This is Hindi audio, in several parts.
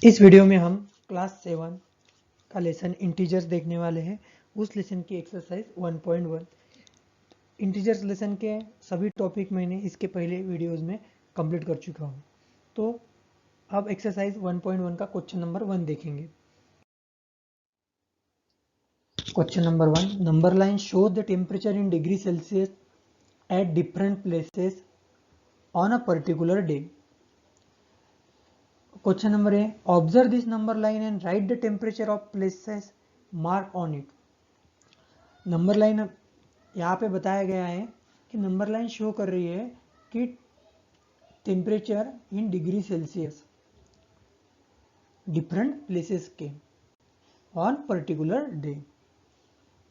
इस वीडियो में हम क्लास 7 का लेसन इंटीजर्स देखने वाले हैं। उस लेसन की एक्सरसाइज 1.1। इंटीजर्स लेसन के सभी टॉपिक मैंने इसके पहले वीडियोस में कंप्लीट कर चुका हूँ। तो अब एक्सरसाइज 1.1 का क्वेश्चन नंबर 1 देखेंगे। Question number 1, number line show the temperature in degree Celsius at different places on a particular day. Question number A. Observe this number line and write the temperature of places marked on it. Number line यहाँ पे बताया गया है कि नंबर लाइन शो कर रही है कि temperature in degree Celsius different places के ऑन पर्टिकुलर डे।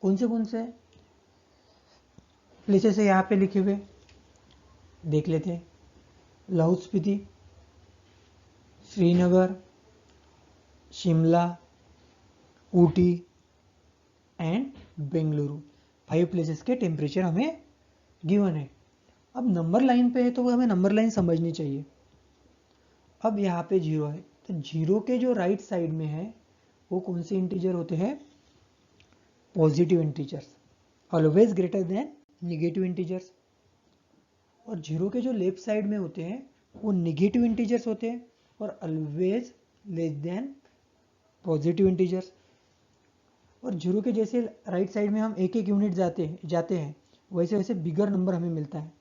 कौन से प्लेसेस है यहाँ पे लिखे हुए, देख लेते हैं। लाहौल स्पीति, श्रीनगर, शिमला, ऊटी एंड बेंगलुरु, 5 प्लेसेस के टेम्परेचर हमें गिवन है। अब नंबर लाइन पे है तो हमें नंबर लाइन समझनी चाहिए। अब यहाँ पे 0 है तो 0 के जो राइट साइड में है वो कौन से इंटीजर होते हैं? Positive integers, always greater than negative integers. और 0 के जो लेफ्ट साइड में होते हैं वो निगेटिव इंटीजर्स होते हैं और always less than positive integers. और 0 के जैसे राइट साइड में हम एक यूनिट जाते हैं वैसे वैसे बिगर नंबर हमें मिलता है।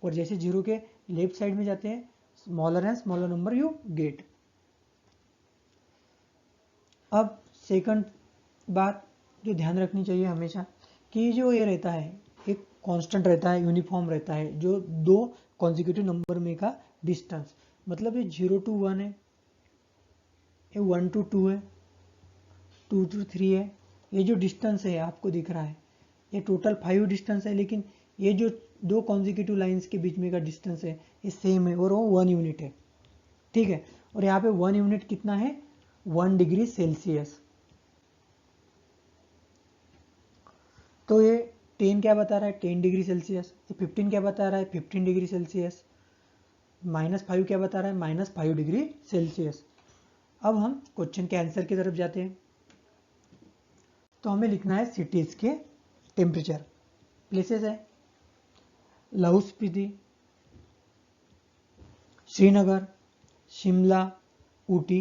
और जैसे 0 के लेफ्ट साइड में जाते हैं smaller and smaller number you get. अब सेकंड बात जो ध्यान रखनी चाहिए हमेशा कि जो ये रहता है एक कांस्टेंट रहता है, यूनिफॉर्म रहता है, जो 2 कॉन्जिक्यूटिव नंबर में का डिस्टेंस, मतलब ये 0 to 1 है, ये 1 to 2 है, 2 to 3 है। ये जो डिस्टेंस है आपको दिख रहा है ये टोटल 5 डिस्टेंस है, लेकिन ये जो 2 कॉन्जिक्यूटिव लाइंस के बीच में का डिस्टेंस है ये सेम है और वो 1 यूनिट है, ठीक है। और यहाँ पे 1 यूनिट कितना है? 1 डिग्री सेल्सियस। तो ये 10 क्या बता रहा है? 10 डिग्री सेल्सियस। ये 15 क्या बता रहा है? 15 डिग्री सेल्सियस। -5 क्या बता रहा है? -5 डिग्री सेल्सियस। अब हम क्वेश्चन के आंसर की तरफ जाते हैं। तो हमें लिखना है सिटीज के टेम्परेचर। प्लेसेस है लाहौल स्पीति, श्रीनगर, शिमला, ऊटी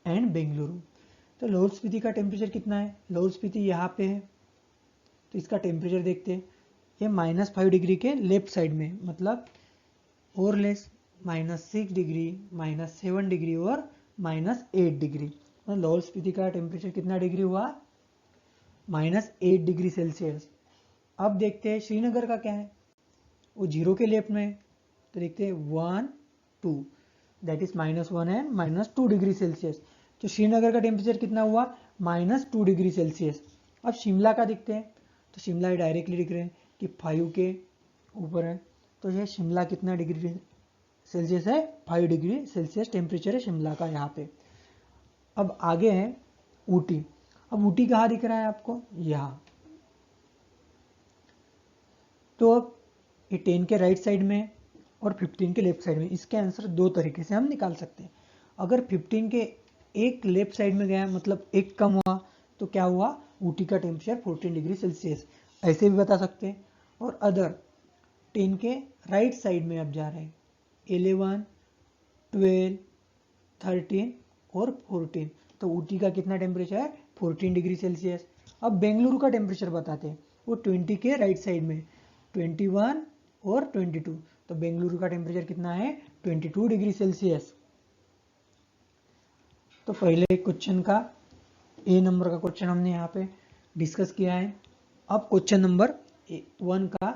एंड बेंगलुरु। तो लाहौल स्पीति का टेम्परेचर कितना है? लाहौल स्पीति यहाँ पे है तो इसका टेम्परेचर देखते हैं। ये -5 डिग्री के लेफ्ट साइड में, मतलब और लेस, -6 डिग्री, -7 डिग्री और -8 डिग्री। तो लाहौल स्पीति का टेम्परेचर कितना डिग्री हुआ? -8 डिग्री सेल्सियस। अब देखते हैं श्रीनगर का क्या है। वो 0 के लेफ्ट में है तो देखते हैं 1 2, that is -1 and -2 degree Celsius. तो श्रीनगर का टेम्परेचर कितना हुआ? -2 डिग्री सेल्सियस। अब शिमला का देखते हैं तो शिमला डायरेक्टली दिख रहे हैं कि 5 के ऊपर है, तो ये शिमला कितना डिग्री सेल्सियस है? 5 डिग्री सेल्सियस टेम्परेचर है शिमला का यहाँ पे। अब आगे है ऊटी। अब ऊटी कहाँ दिख रहा है आपको? यहाँ। तो अब ये 10 के राइट साइड में और 15 के लेफ्ट साइड में, इसके आंसर 2 तरीके से हम निकाल सकते हैं। अगर 15 के एक लेफ्ट साइड में गया मतलब एक कम हुआ तो क्या हुआ? ऊटी का टेम्परेचर 14 डिग्री सेल्सियस, ऐसे भी बता सकते हैं। और अदर 10 के राइट साइड में अब जा रहे हैं 11, 12, 13 और 14, तो ऊटी का कितना टेम्परेचर है? 14 डिग्री सेल्सियस। अब बेंगलुरु का टेम्परेचर बताते हैं। वो 20 के राइट साइड में 21 और 22, तो बेंगलुरु का टेम्परेचर कितना है? 22 डिग्री सेल्सियस। तो पहले क्वेश्चन का ए नंबर का क्वेश्चन हमने यहाँ पे डिस्कस किया है। अब क्वेश्चन नंबर 1 का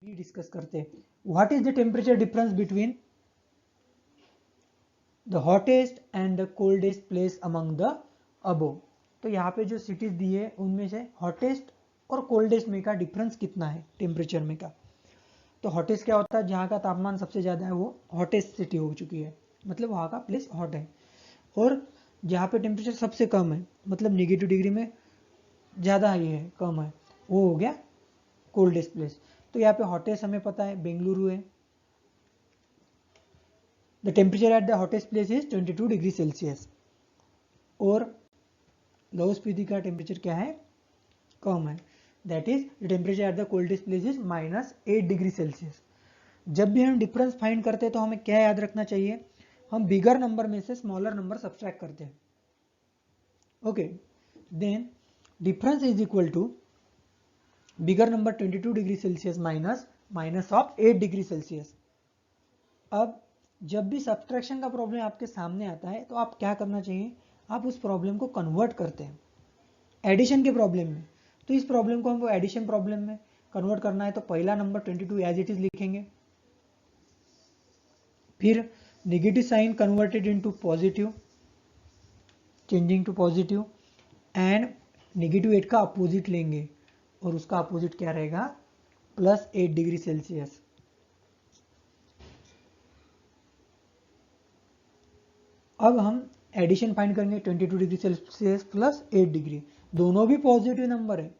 भी डिस्कस करते हैं। What is the temperature difference between the hottest and the coldest place among the above. तो यहाँ पे जो सिटीज दी है उनमें से हॉटेस्ट और कोल्डेस्ट में का डिफरेंस कितना है टेम्परेचर में का। तो हॉटेस्ट क्या होता है? जहाँ का तापमान सबसे ज़्यादा है वो हॉटेस्ट सिटी हो चुकी है, मतलब वहाँ का प्लेस हॉट है। और जहाँ पे टेम्परेचर सबसे कम है, मतलब नेगेटिव डिग्री में ज़्यादा ये है, कम है, वो हो गया कोल्डेस्ट प्लेस। तो यहाँ पे हॉटेस्ट हमें पता है बेंगलुरु है, the temperature at the hottest place is 22 degree Celsius, और लाहौल स्पीति का टेम्परेचर क्या है, कम है, that is the temperature at the coldest place is -8 degree Celsius. जब भी हम डिफरेंस फाइंड करते हैं तो हमें क्या याद रखना चाहिए, हम बिगर नंबर में से स्मॉलर नंबर सब्सट्रैक्ट करते हैं। Okay, then difference is equal to bigger number 22 degree Celsius minus of 8 degree Celsius. अब जब भी सब्सट्रैक्शन का प्रॉब्लम आपके सामने आता है तो आप क्या करना चाहिए, आप उस प्रॉब्लम को कन्वर्ट करते हैं एडिशन के प्रॉब्लम में। तो इस प्रॉब्लम को हमको एडिशन प्रॉब्लम में कन्वर्ट करना है, तो पहला नंबर 22 एज इट इज लिखेंगे, फिर negative sign converted into positive, changing to positive, and negative 8 का अपोजिट लेंगे और उसका अपोजिट क्या रहेगा, +8 डिग्री सेल्सियस। अब हम एडिशन फाइंड करेंगे, 22 डिग्री सेल्सियस +8 डिग्री, दोनों भी पॉजिटिव नंबर है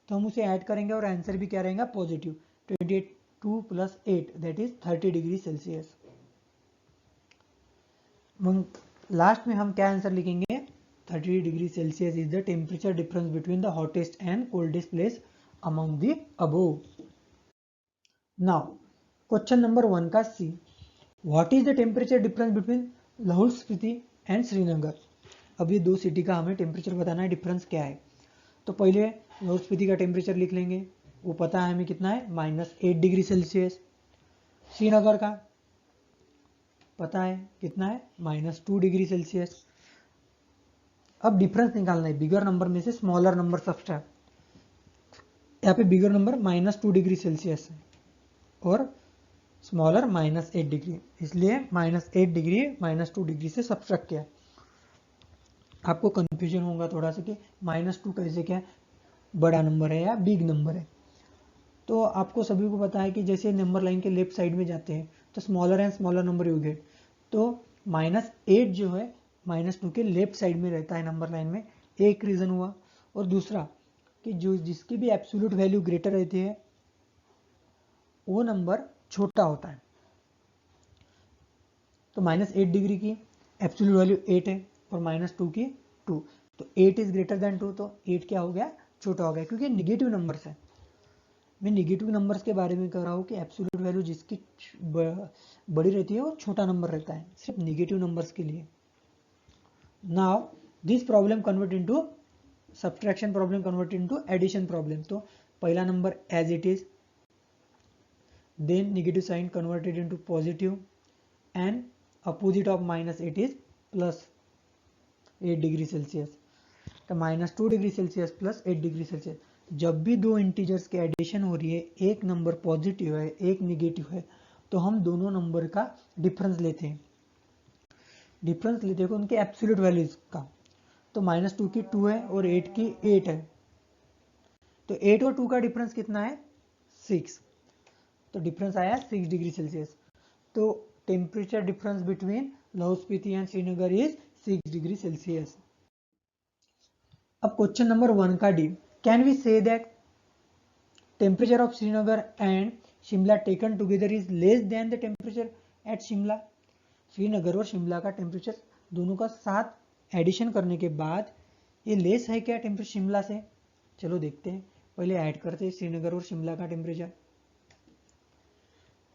तो हम उसे ऐड करेंगे और आंसर भी क्या रहेगा, positive. 22 + 8 that is 30 degree Celsius. Last में हम क्या आंसर लिखेंगे, 30 degree Celsius is the temperature difference between the hottest and coldest place among the above. Now question number 1 का c, what is the temperature difference between Lahaul Spiti and Srinagar. अब ये दो सिटी का हमें टेम्परेचर बताना है, डिफरेंस क्या है। तो पहले लाहौल स्पीति का टेम्परेचर लिख लेंगे, वो पता है हमें कितना है, -8 डिग्री सेल्सियस। श्रीनगर का पता है कितना है, -2 डिग्री सेल्सियस। अब डिफरेंस निकालना है, बिगर नंबर में से स्मॉलर नंबर सब्सट्रैक्ट। यहाँ पे बिगर नंबर -2 डिग्री सेल्सियस है और स्मॉलर -8 डिग्री, इसलिए -8 डिग्री -2 डिग्री से सब्सट्रैक्ट किया। आपको कंफ्यूजन होगा थोड़ा सा कि -2 कैसे, क्या बड़ा नंबर है या बिग नंबर है। तो आपको सभी को पता है कि जैसे नंबर लाइन के लेफ्ट साइड में जाते हैं तो smaller and smaller number you get, तो -8 जो है -2 के लेफ्ट साइड में रहता है नंबर लाइन में, एक रीजन हुआ। और दूसरा कि जो जिसकी भी एब्सोल्यूट वैल्यू ग्रेटर रहती है वो नंबर छोटा होता है। तो -8 डिग्री की एब्सोल्यूट वैल्यू 8 है और -2 की 2, तो 8 इज ग्रेटर देन 2, तो 8 क्या हो गया, छोटा हो गया, क्योंकि निगेटिव नंबर्स है। मैं निगेटिव नंबर्स के बारे में कह रहा हूँ कि एब्सोल्यूट वैल्यू जिसकी बड़ी रहती है वो छोटा नंबर रहता है, सिर्फ निगेटिव नंबर्स के लिए। Now this problem convert into subtraction problem, convert into addition problem. तो पहला number as it is, then negative sign converted into positive, and opposite of -8 is +8 degree Celsius. तो -2 डिग्री सेल्सियस +8 डिग्री सेल्सियस। जब भी दो इंटीजर्स के एडिशन हो रही है, एक नंबर पॉजिटिव है एक निगेटिव है, तो हम दोनों नंबर का डिफरेंस लेते हैं, डिफरेंस लेते हैं उनके एब्सोल्यूट वैल्यूज का। तो -2 की 2 है और 8 की 8 है, तो 8 और 2 का डिफरेंस कितना है, 6, तो डिफरेंस आया 6 डिग्री सेल्सियस। तो temperature difference between Lahaul Spiti and Srinagar is 6 degree Celsius. अब क्वेश्चन नंबर 1 का D, can we say that temperature of Srinagar and Shimla taken together is less than the temperature at Shimla. Srinagar और शिमला का टेम्परेचर दोनों का साथ एडिशन करने के बाद ये लेस है क्या टेम्परेचर शिमला से, चलो देखते हैं। पहले ऐड करते हैं श्रीनगर और शिमला का टेम्परेचर।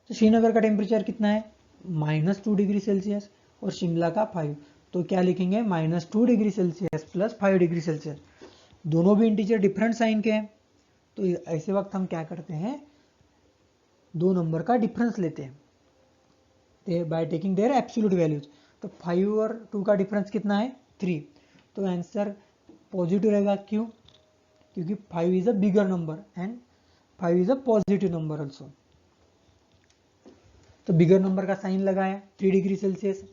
तो श्रीनगर का टेम्परेचर कितना है, -2 डिग्री सेल्सियस और शिमला का 5, तो क्या लिखेंगे, -2 डिग्री सेल्सियस +5 डिग्री सेल्सियस। दोनों भी इंटीजर डिफरेंट साइन के हैं, तो ऐसे वक्त हम क्या करते हैं, दो नंबर का डिफरेंस लेते हैं by taking their absolute values. तो 5 और 2 का डिफरेंस कितना है, 3, तो आंसर पॉजिटिव रहेगा। क्यों, क्योंकि 5 is a bigger number and 5 is a positive number also. तो बिगर नंबर का साइन लगाया 3 डिग्री सेल्सियस।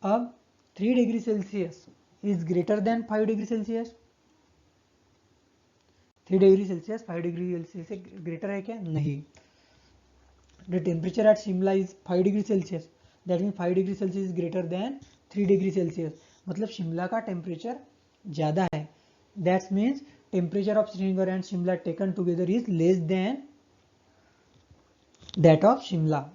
अब 3 degree Celsius is greater than 5 degree Celsius. 3 degree Celsius 5 degree Celsius से ग्रेटर है क्या, नहीं। The temperature at Shimla is 5 degree Celsius, that mean 5 degree Celsius is greater than 3 degree Celsius, मतलब शिमला का टेम्परेचर ज़्यादा है। That's means temperature of Srinagar and Shimla taken together is less than that of Shimla.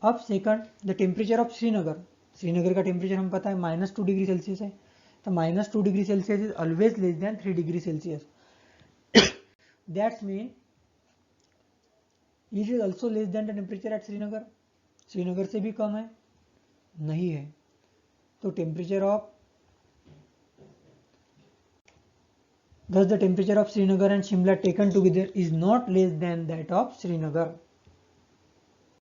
अब second, the temperature of Srinagar, Srinagar का टेम्परेचर हम पता है -2 डिग्री सेल्सियस है, तो -2 degree Celsius is always less than 3 degree Celsius, that's mean it is also less than the temperature eight Srinagar, Srinagar से भी कम है, नहीं है, तो temperature of thus the temperature of Srinagar and Shimla taken together is not less than that of Srinagar.